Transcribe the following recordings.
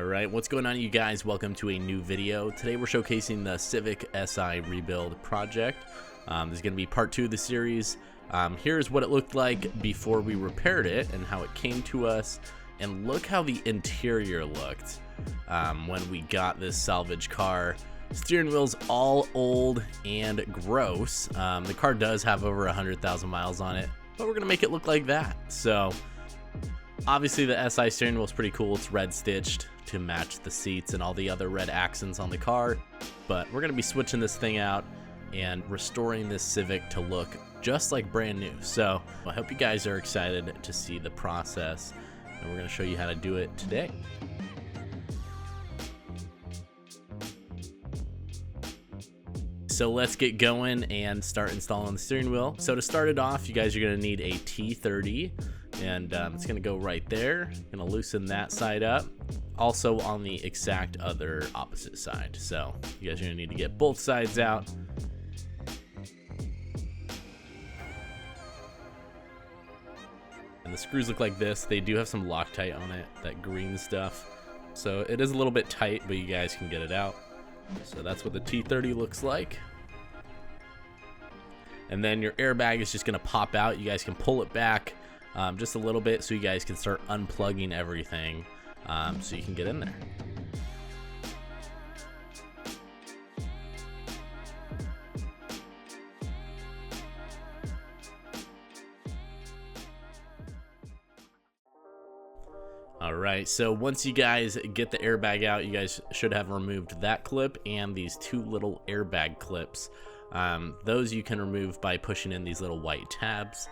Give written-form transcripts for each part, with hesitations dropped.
Alright, what's going on, you guys? Welcome to a new video. Today we're showcasing the Civic Si rebuild project. This is going to be part 2 of the series. Here's what it looked like before we repaired it and how it came to us. And look how the interior looked when we got this salvage car. Steering wheel's all old and gross. The car does have over 100,000 miles on it, but we're going to make it look like that. So obviously the SI steering wheel is pretty cool. It's red stitched to match the seats and all the other red accents on the car, but we're going to be switching this thing out and restoring this Civic to look just like brand new. So I hope you guys are excited to see the process, and we're going to show you how to do it today. So let's get going and start installing the steering wheel. So to start it off, you guys are going to need a T30, and it's going to go right there. Going to loosen that side up. Also on the exact other opposite side. So you guys are going to need to get both sides out. And the screws look like this. They do have some Loctite on it, that green stuff. So it is a little bit tight, but you guys can get it out. So that's what the T30 looks like. And then your airbag is just going to pop out. You guys can pull it back just a little bit so you guys can start unplugging everything so you can get in there. Alright, so once you guys get the airbag out, you guys should have removed that clip and these two little airbag clips. Those you can remove by pushing in these little white tabs.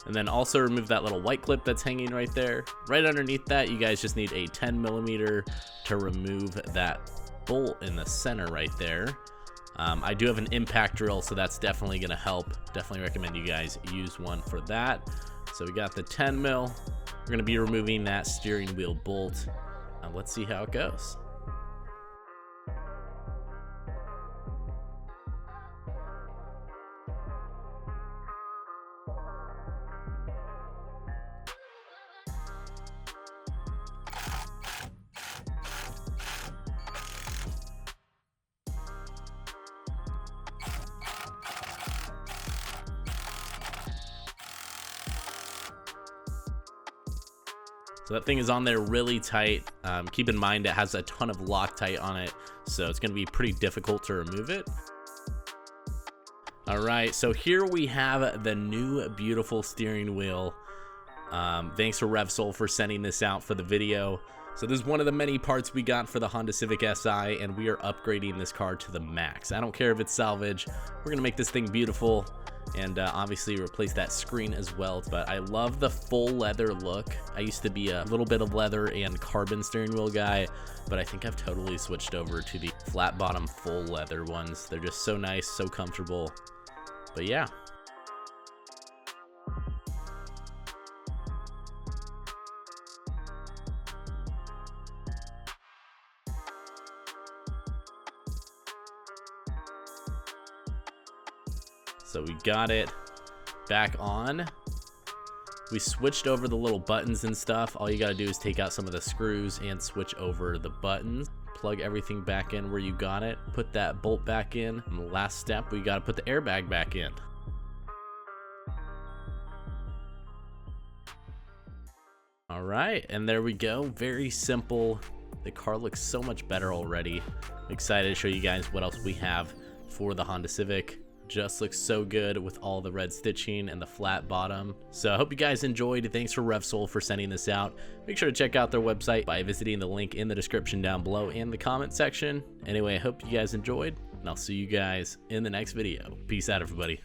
And then also remove that little white clip that's hanging right there. Right underneath that, you guys just need a 10mm to remove that bolt in the center right there. I do have an impact drill, so that's definitely going to help. Definitely recommend you guys use one for that. So we got the 10mm. We're going to be removing that steering wheel bolt. Let's see how it goes. So that thing is on there really tight. Keep in mind it has a ton of Loctite on it, so it's going to be pretty difficult to remove it. Alright, so here we have the new beautiful steering wheel. Thanks for Revesol for sending this out for the video. So this is one of the many parts we got for the Honda Civic Si, and we are upgrading this car to the max. I don't care if it's salvage. We're going to make this thing beautiful. And obviously replace that screen as well. But I love the full leather look. I used to be a little bit of leather and carbon steering wheel guy, but I think I've totally switched over to the flat bottom full leather ones. They're just so nice, so comfortable. But yeah. So we got it back on. We switched over the little buttons and stuff. All you gotta do is take out some of the screws and switch over the buttons. Plug everything back in where you got it. Put that bolt back in. And the last step, we gotta put the airbag back in. All right, and there we go. Very simple. The car looks so much better already. I'm excited to show you guys what else we have for the Honda Civic. Just looks so good with all the red stitching and the flat bottom. So I hope you guys enjoyed. Thanks for Revesol for sending this out. Make sure to check out their website by visiting the link in the description down below in the comment section. Anyway, I hope you guys enjoyed, and I'll see you guys in the next video. Peace out, everybody.